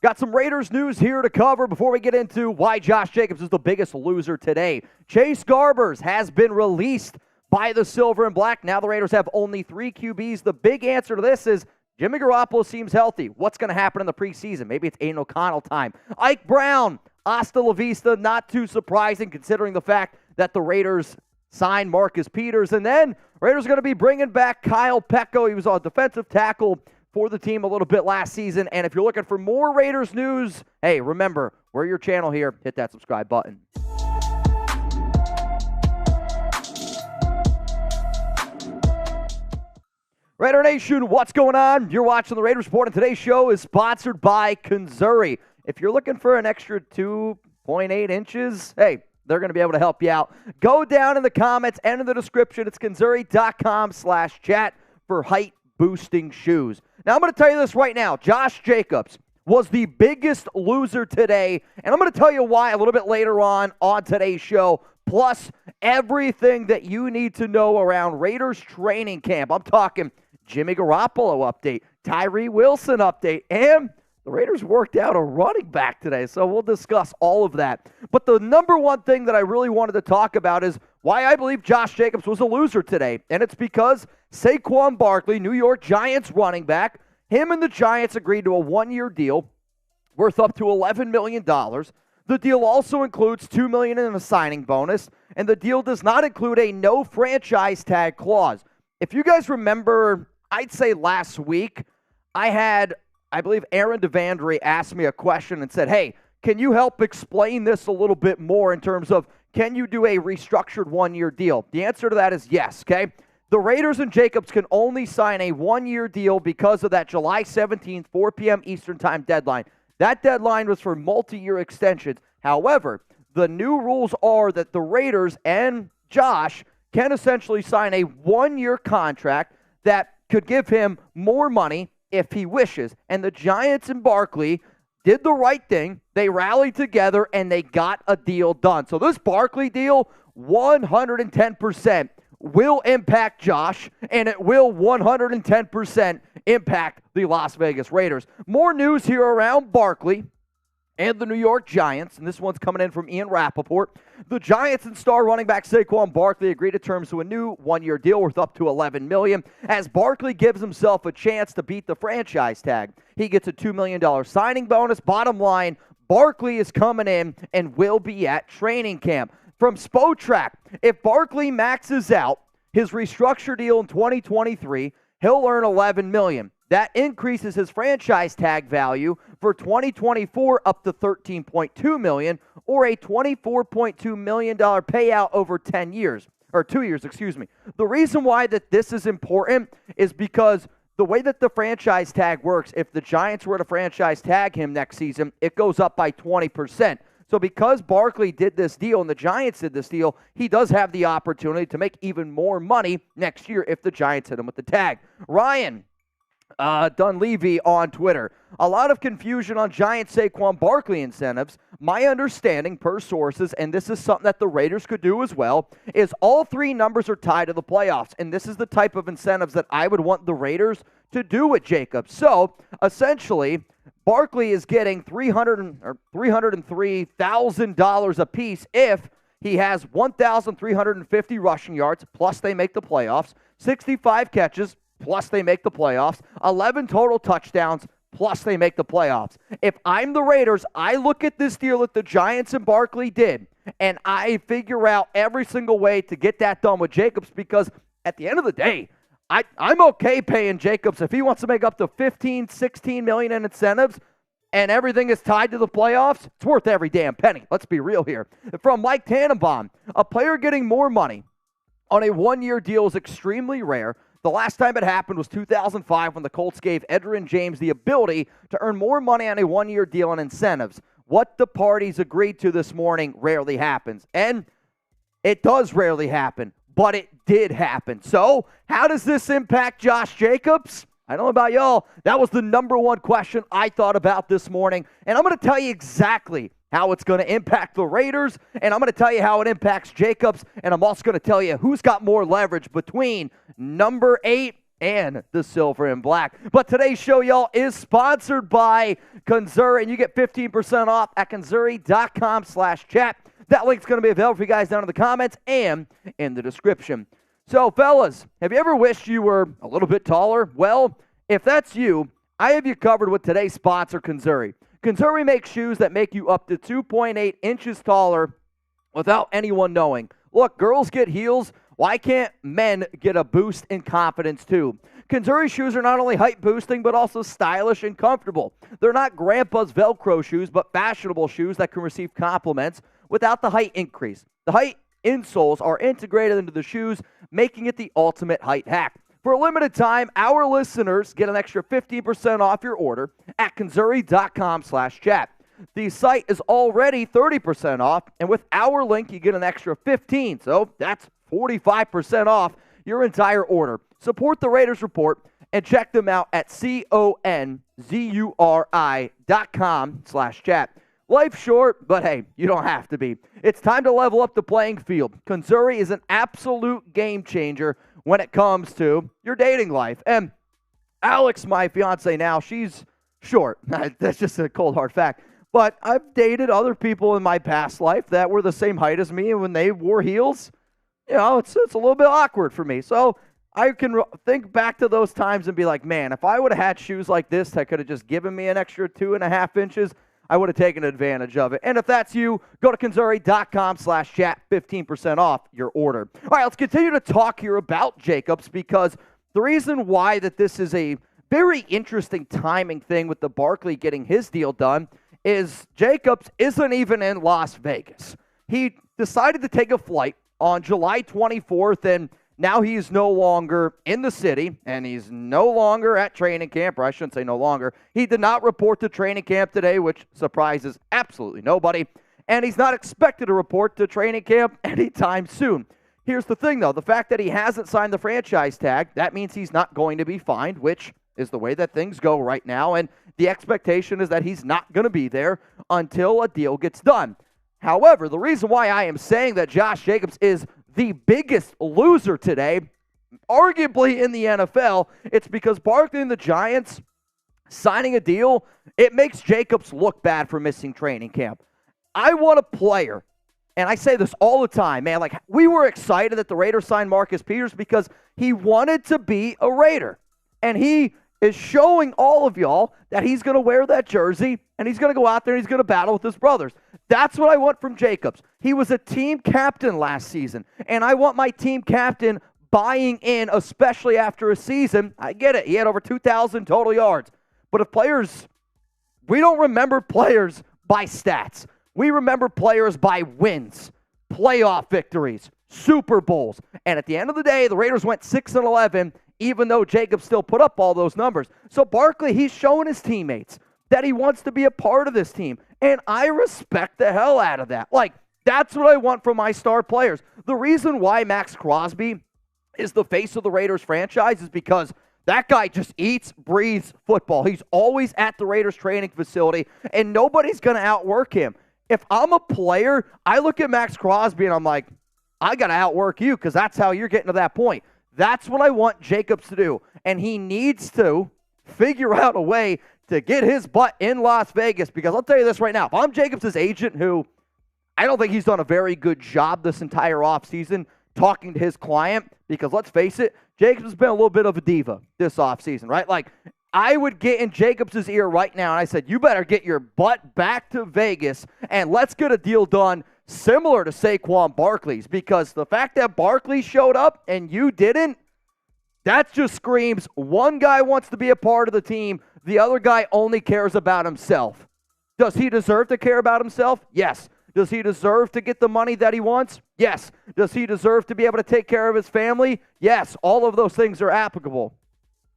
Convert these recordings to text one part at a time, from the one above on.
Got some Raiders news here to cover before we get into why Josh Jacobs is the biggest loser today. Chase Garbers has been released by the Silver and Black. Now the Raiders have only 3 QBs. The big answer to this is Jimmy Garoppolo seems healthy. What's going to happen in the preseason? Maybe it's Aiden O'Connell time. Ike Brown, hasta la vista, not too surprising considering the fact that the Raiders signed Marcus Peters. And then Raiders are going to be bringing back Kyle Pecco. He was on defensive tackle for the team a little bit last season. And if you're looking for more Raiders news, hey, remember, we're your channel here. Hit that subscribe button. Raider Nation, what's going on? You're watching the Raiders Report, and today's show is sponsored by Kanzuri. If you're looking for an extra 2.8 inches, hey, they're going to be able to help you out. Go down in the comments and in the description. It's kanzuri.com/chat for height-boosting shoes. Now, I'm going to tell you this right now. Josh Jacobs was the biggest loser today, and I'm going to tell you why a little bit later on today's show, plus everything that you need to know around Raiders training camp. I'm talking Jimmy Garoppolo update, Tyree Wilson update, and the Raiders worked out a running back today, so we'll discuss all of that. But the number one thing that I really wanted to talk about is why I believe Josh Jacobs was a loser today, and it's because Saquon Barkley, New York Giants running back, him and the Giants agreed to a 1-year deal worth up to $11 million. The deal also includes $2 million in a signing bonus, and the deal does not include a no franchise tag clause. If you guys remember, I'd say last week, I believe Aaron Devandre asked me a question and said, hey, can you help explain this a little bit more in terms of can you do a restructured 1-year deal? The answer to that is yes, okay? The Raiders and Jacobs can only sign a 1-year deal because of that July 17th, 4 p.m. Eastern Time deadline. That deadline was for multi-year extensions. However, the new rules are that the Raiders and Josh can essentially sign a 1-year contract that could give him more money if he wishes. And the Giants and Barkley did the right thing. They rallied together, and they got a deal done. So this Barkley deal, 110% will impact Josh, and it will 110% impact the Las Vegas Raiders. More news here around Barkley and the New York Giants, and this one's coming in from Ian Rappaport. The Giants and star running back Saquon Barkley agreed to terms to a new 1-year deal worth up to $11 million, as Barkley gives himself a chance to beat the franchise tag. He gets a $2 million signing bonus. Bottom line, Barkley is coming in and will be at training camp. From Spotrac, if Barkley maxes out his restructured deal in 2023, he'll earn $11 million. That increases his franchise tag value for 2024 up to $13.2 million, or a $24.2 million payout over 2 years. The reason why that this is important is because the way that the franchise tag works, if the Giants were to franchise tag him next season, it goes up by 20%. So because Barkley did this deal and the Giants did this deal, he does have the opportunity to make even more money next year if the Giants hit him with the tag. Ryan Dunleavy on Twitter. A lot of confusion on Giants Saquon Barkley incentives. My understanding per sources, and this is something that the Raiders could do as well, is all 3 numbers are tied to the playoffs. And this is the type of incentives that I would want the Raiders to do with Jacobs. So essentially, Barkley is getting $303,000 apiece if he has 1,350 rushing yards, plus they make the playoffs, 65 catches, plus they make the playoffs, 11 total touchdowns, plus they make the playoffs. If I'm the Raiders, I look at this deal that the Giants and Barkley did, and I figure out every single way to get that done with Jacobs, because at the end of the day, I'm okay paying Jacobs if he wants to make up to $15, $16 million in incentives and everything is tied to the playoffs. It's worth every damn penny. Let's be real here. From Mike Tannenbaum, a player getting more money on a 1-year deal is extremely rare. The last time it happened was 2005 when the Colts gave Edgerrin James the ability to earn more money on a 1-year deal and incentives. What the parties agreed to this morning rarely happens. And it does rarely happen, but it did happen. So how does this impact Josh Jacobs? I don't know about y'all. That was the number one question I thought about this morning. And I'm going to tell you exactly how it's going to impact the Raiders, and I'm going to tell you how it impacts Jacobs, and I'm also going to tell you who's got more leverage between number 8 and the silver and black. But today's show, y'all, is sponsored by Kanzuri, and you get 15% off at kanzuri.com/chat. That link's going to be available for you guys down in the comments and in the description. So, fellas, have you ever wished you were a little bit taller? Well, if that's you, I have you covered with today's sponsor, Kanzuri. Kanzuri makes shoes that make you up to 2.8 inches taller without anyone knowing. Look, girls get heels. Why can't men get a boost in confidence too? Kanzuri shoes are not only height boosting, but also stylish and comfortable. They're not grandpa's Velcro shoes, but fashionable shoes that can receive compliments without the height increase. The height insoles are integrated into the shoes, making it the ultimate height hack. For a limited time, our listeners get an extra 15% off your order at kanzuri.com/chat. The site is already 30% off, and with our link, you get an extra 15%. So that's 45% off your entire order. Support the Raiders Report and check them out at kanzuri.com/chat. Life's short, but hey, you don't have to be. It's time to level up the playing field. Kanzuri is an absolute game changer when it comes to your dating life. And Alex, my fiance now, she's short. That's just a cold, hard fact. But I've dated other people in my past life that were the same height as me, and when they wore heels, you know, it's a little bit awkward for me. So I can think back to those times and be like, man, if I would have had shoes like this that could have just given me an extra 2.5 inches, I would have taken advantage of it. And if that's you, go to kanzuri.com/chat, 15% off your order. All right, let's continue to talk here about Jacobs, because the reason why that this is a very interesting timing thing with the Barkley getting his deal done is Jacobs isn't even in Las Vegas. He decided to take a flight on July 24th, and now he's no longer in the city, and he's no longer at training camp, or I shouldn't say no longer. He did not report to training camp today, which surprises absolutely nobody, and he's not expected to report to training camp anytime soon. Here's the thing, though. The fact that he hasn't signed the franchise tag, that means he's not going to be fined, which is the way that things go right now, and the expectation is that he's not going to be there until a deal gets done. However, the reason why I am saying that Josh Jacobs is the biggest loser today, arguably in the NFL, it's because Barkley and the Giants signing a deal, it makes Jacobs look bad for missing training camp. I want a player, and I say this all the time, man, like we were excited that the Raiders signed Marcus Peters because he wanted to be a Raider, and he is showing all of y'all that he's going to wear that jersey and he's going to go out there and he's going to battle with his brothers. That's what I want from Jacobs. He was a team captain last season, and I want my team captain buying in, especially after a season. I get it. He had over 2,000 total yards. But if players, we don't remember players by stats. We remember players by wins, playoff victories, Super Bowls. And at the end of the day, the Raiders went 6-11, even though Jacobs still put up all those numbers. So Barkley, he's showing his teammates that he wants to be a part of this team. And I respect the hell out of that. Like, that's what I want from my star players. The reason why Max Crosby is the face of the Raiders franchise is because that guy just eats, breathes football. He's always at the Raiders training facility, and nobody's going to outwork him. If I'm a player, I look at Max Crosby and I'm like, I got to outwork you because that's how you're getting to that point. That's what I want Jacobs to do. And he needs to figure out a way to get his butt in Las Vegas, because I'll tell you this right now. If I'm Jacobs' agent, who I don't think he's done a very good job this entire offseason talking to his client, because let's face it, Jacobs has been a little bit of a diva this offseason, right? Like, I would get in Jacobs' ear right now, and I said, you better get your butt back to Vegas, and let's get a deal done similar to Saquon Barkley's, because the fact that Barkley showed up and you didn't, that just screams one guy wants to be a part of the team, the other guy only cares about himself. Does he deserve to care about himself? Yes. Does he deserve to get the money that he wants? Yes. Does he deserve to be able to take care of his family? Yes. All of those things are applicable.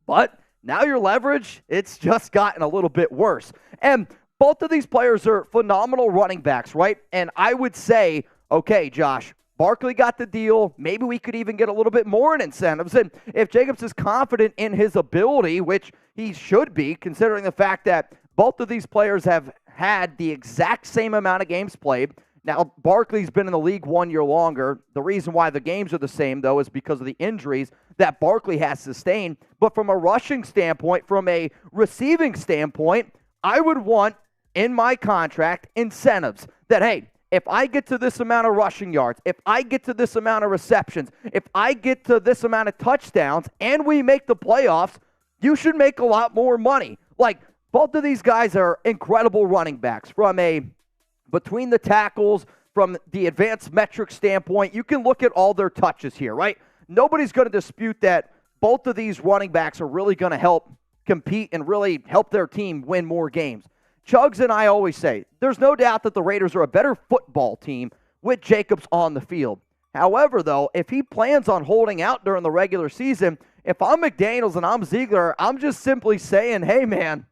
But now your leverage, it's just gotten a little bit worse. And both of these players are phenomenal running backs, right? And I would say, okay, Josh, Barkley got the deal. Maybe we could even get a little bit more in incentives. And if Jacobs is confident in his ability, which he should be, considering the fact that both of these players have had the exact same amount of games played, Now, Barkley's been in the league 1 year longer. The reason why the games are the same, though, is because of the injuries that Barkley has sustained. But from a rushing standpoint, from a receiving standpoint, I would want in my contract incentives that, hey, if I get to this amount of rushing yards, if I get to this amount of receptions, if I get to this amount of touchdowns, and we make the playoffs, you should make a lot more money. Like, both of these guys are incredible running backs from a between the tackles, from the advanced metric standpoint. You can look at all their touches here, right? Nobody's going to dispute that both of these running backs are really going to help compete and really help their team win more games. Chugs and I always say, there's no doubt that the Raiders are a better football team with Jacobs on the field. However, though, if he plans on holding out during the regular season, if I'm McDaniels and I'm Ziegler, I'm just simply saying, hey, man,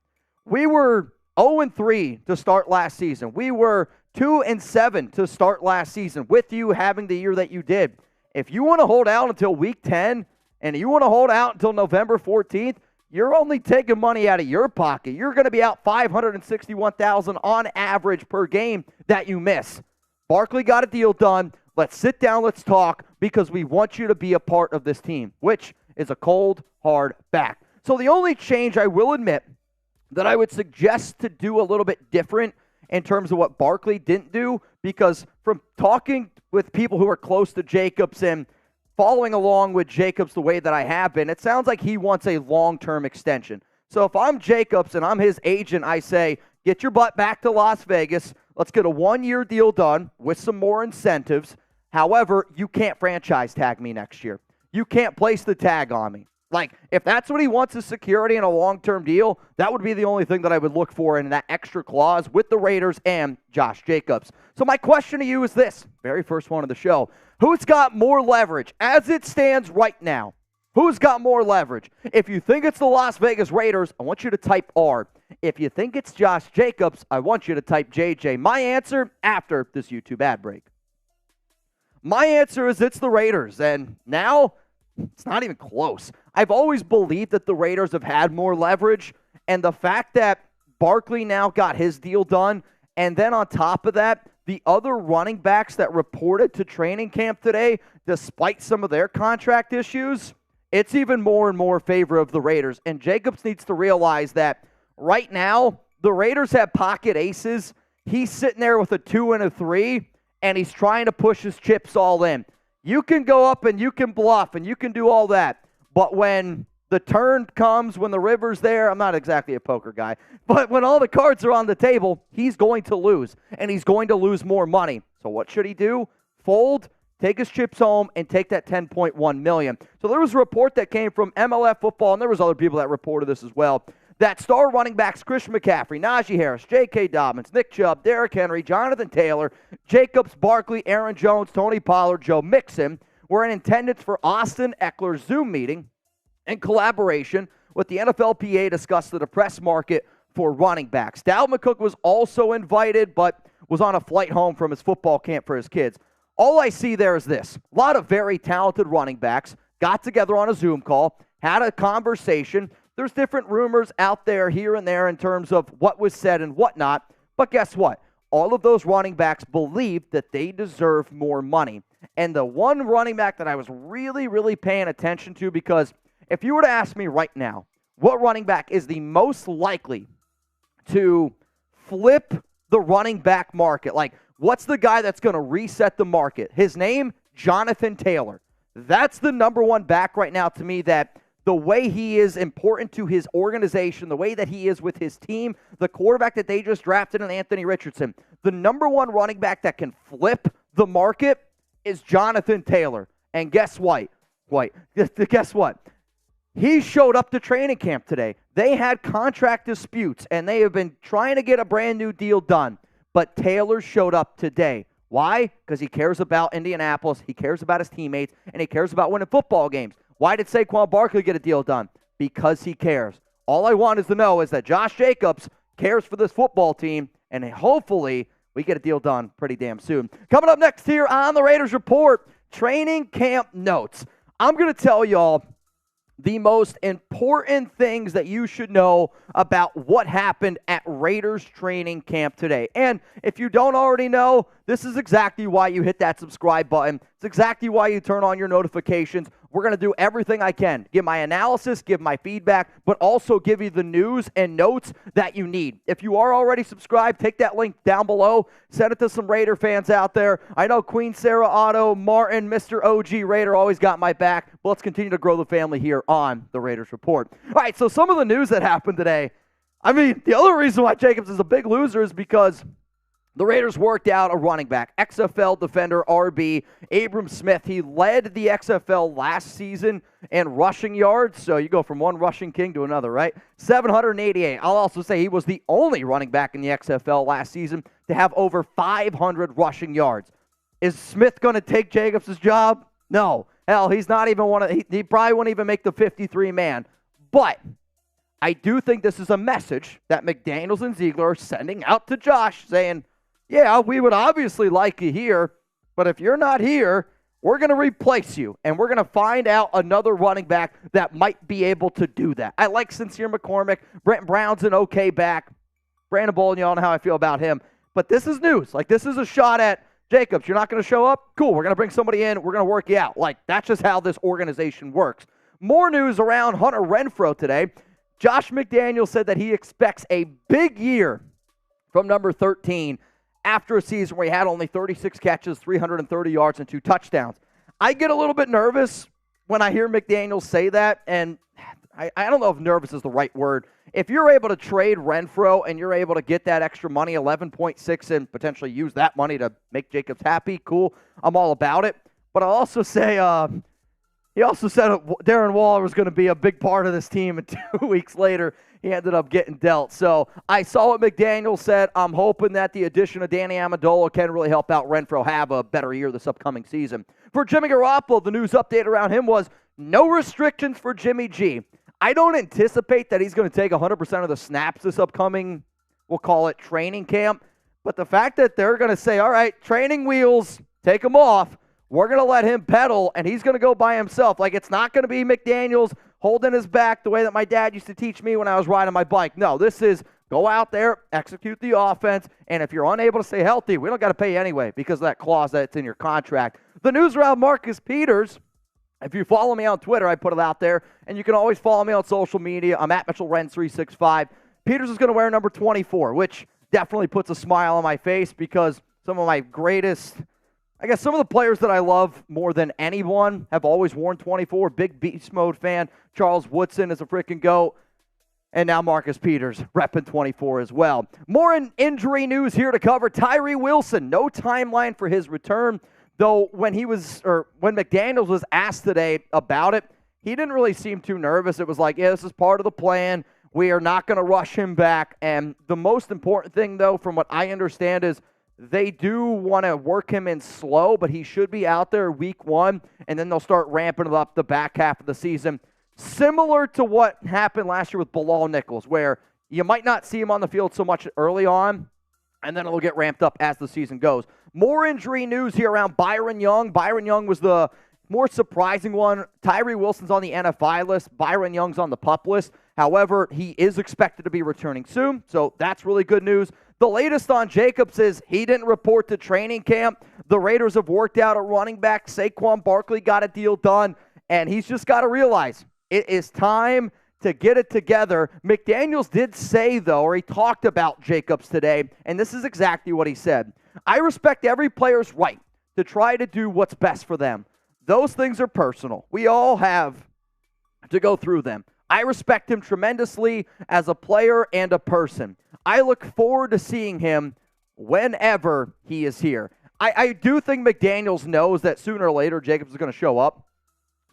we were 0-3 to start last season. We were 2-7 to start last season with you having the year that you did. If you want to hold out until week 10 and you want to hold out until November 14th, you're only taking money out of your pocket. You're going to be out $561,000 on average per game that you miss. Barkley got a deal done. Let's sit down, let's talk, because we want you to be a part of this team, which is a cold, hard back. So the only change I will admit that I would suggest to do a little bit different in terms of what Barkley didn't do, because from talking with people who are close to Jacobs and following along with Jacobs the way that I have been, it sounds like he wants a long-term extension. So if I'm Jacobs and I'm his agent, I say, get your butt back to Las Vegas. Let's get a 1-year deal done with some more incentives. However, you can't franchise tag me next year. You can't place the tag on me. Like, if that's what he wants is security and a long-term deal, that would be the only thing that I would look for in that extra clause with the Raiders and Josh Jacobs. So my question to you is this, very first one of the show. Who's got more leverage as it stands right now? Who's got more leverage? If you think it's the Las Vegas Raiders, I want you to type R. If you think it's Josh Jacobs, I want you to type JJ. My answer after this YouTube ad break. My answer is it's the Raiders, and now it's not even close. I've always believed that the Raiders have had more leverage, and the fact that Barkley now got his deal done, and then on top of that, the other running backs that reported to training camp today, despite some of their contract issues, it's even more and more favor of the Raiders. And Jacobs needs to realize that right now, the Raiders have pocket aces. He's sitting there with a 2 and a 3, and he's trying to push his chips all in. You can go up and you can bluff and you can do all that. But when the turn comes, when the river's there, I'm not exactly a poker guy, but when all the cards are on the table, he's going to lose, and he's going to lose more money. So what should he do? Fold, take his chips home, and take that $10.1 million. So there was a report that came from MLF Football, and there was other people that reported this as well, that star running backs Christian McCaffrey, Najee Harris, J.K. Dobbins, Nick Chubb, Derrick Henry, Jonathan Taylor, Jacobs, Barkley, Aaron Jones, Tony Pollard, Joe Mixon were in attendance for Austin Eckler's Zoom meeting in collaboration with the NFLPA discussed the depressed market for running backs. Dalvin Cook was also invited, but was on a flight home from his football camp for his kids. All I see there is this. A lot of very talented running backs got together on a Zoom call, had a conversation. There's different rumors out there here and there in terms of what was said and whatnot. But guess what? All of those running backs believe that they deserve more money. And the one running back that I was really, really paying attention to, because if you were to ask me right now, what running back is the most likely to flip the running back market? Like, what's the guy that's going to reset the market? His name, Jonathan Taylor. That's the number one back right now to me, that the way he is important to his organization, the way that he is with his team, the quarterback that they just drafted in Anthony Richardson, the number one running back that can flip the market is Jonathan Taylor. And guess what? Guess what? He showed up to training camp today. They had contract disputes, and they have been trying to get a brand new deal done. But Taylor showed up today. Why? Because he cares about Indianapolis, he cares about his teammates, and he cares about winning football games. Why did Saquon Barkley get a deal done? Because he cares. All I want is to know is that Josh Jacobs cares for this football team, and hopefully we get a deal done pretty damn soon. Coming up next here on the Raiders Report, training camp notes. I'm going to tell y'all, the most important things that you should know about what happened at Raiders training camp today. And if you don't already know, this is exactly why you hit that subscribe button. It's exactly why you turn on your notifications. We're going to do everything I can. Give my analysis, give my feedback, but also give you the news and notes that you need. If you are already subscribed, take that link down below. Send it to some Raider fans out there. I know Queen Sarah Otto, Martin, Mr. OG Raider always got my back. But let's continue to grow the family here on the Raiders Report. All right, so some of the news that happened today. I mean, the other reason why Jacobs is a big loser is because the Raiders worked out a running back, XFL defender RB, Abram Smith. He led the XFL last season in rushing yards, so you go from one rushing king to another, right? 788. I'll also say he was the only running back in the XFL last season to have over 500 rushing yards. Is Smith going to take Jacobs' job? No. Hell, he's not even one of, he probably won't even make the 53-man. But I do think this is a message that McDaniels and Ziegler are sending out to Josh saying, yeah, we would obviously like you here, but if you're not here, we're going to replace you, and we're going to find out another running back that might be able to do that. I like Sincere McCormick. Brent Brown's an okay back. Brandon Bolden, you all know how I feel about him. But this is news. Like, this is a shot at Jacobs. You're not going to show up? Cool, we're going to bring somebody in. We're going to work you out. Like, that's just how this organization works. More news around Hunter Renfrow today. Josh McDaniels said that he expects a big year from number 13 after a season where he had only 36 catches, 330 yards, and 2 touchdowns. I get a little bit nervous when I hear McDaniels say that, and I don't know if nervous is the right word. If you're able to trade Renfrow and you're able to get that extra money, 11.6, and potentially use that money to make Jacobs happy, cool. I'm all about it. But I'll also say he also said Darren Waller was going to be a big part of this team, and 2 weeks later, he ended up getting dealt. So I saw what McDaniel said. I'm hoping that the addition of Danny Amendola can really help out Renfrow have a better year this upcoming season. For Jimmy Garoppolo, the news update around him was no restrictions for Jimmy G. I don't anticipate that he's going to take 100% of the snaps this upcoming, we'll call it training camp. But the fact that they're going to say, all right, training wheels, take them off. We're going to let him pedal, and he's going to go by himself. Like, it's not going to be McDaniels holding his back the way that my dad used to teach me when I was riding my bike. No, this is go out there, execute the offense, and if you're unable to stay healthy, we don't got to pay you anyway because of that clause that's in your contract. The news around Marcus Peters, if you follow me on Twitter, I put it out there, and you can always follow me on social media. I'm at MitchellWren365. Peters is going to wear number 24, which definitely puts a smile on my face because some of my greatest, I guess some of the players that I love more than anyone have always worn 24. Big beast mode fan. Charles Woodson is a freaking GOAT. And now Marcus Peters repping 24 as well. More injury news here to cover. Tyree Wilson, no timeline for his return. Though when McDaniels was asked today about it, he didn't really seem too nervous. It was like, yeah, this is part of the plan. We are not going to rush him back. And the most important thing, though, from what I understand is they do want to work him in slow, but he should be out there week 1, and then they'll start ramping it up the back half of the season. Similar to what happened last year with Bilal Nichols, where you might not see him on the field so much early on, and then it'll get ramped up as the season goes. More injury news here around Byron Young. Byron Young was the more surprising one. Tyree Wilson's on the NFI list. Byron Young's on the PUP list. However, he is expected to be returning soon, so that's really good news. The latest on Jacobs is he didn't report to training camp. The Raiders have worked out a running back. Saquon Barkley got a deal done, and he's just got to realize it is time to get it together. McDaniels did say, though, or he talked about Jacobs today, and this is exactly what he said. I respect every player's right to try to do what's best for them. Those things are personal. We all have to go through them. I respect him tremendously as a player and a person. I look forward to seeing him whenever he is here. I do think McDaniels knows that sooner or later Jacobs is going to show up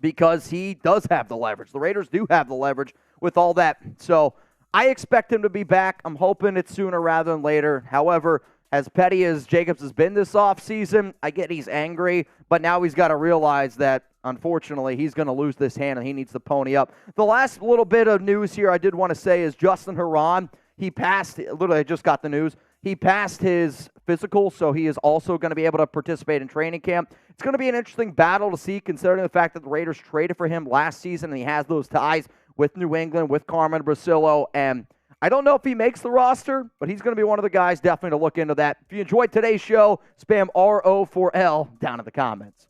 because he does have the leverage. The Raiders do have the leverage with all that. So I expect him to be back. I'm hoping it's sooner rather than later. However, as petty as Jacobs has been this offseason, I get he's angry, but now he's got to realize that, unfortunately, he's going to lose this hand and he needs to pony up. The last little bit of news here I did want to say is Justin Herron. He passed, literally I just got the news, he passed his physical, so he is also going to be able to participate in training camp. It's going to be an interesting battle to see, considering the fact that the Raiders traded for him last season, and he has those ties with New England, with Carmen Brasillo, and I don't know if he makes the roster, but he's going to be one of the guys definitely to look into that. If you enjoyed today's show, spam RO4L down in the comments.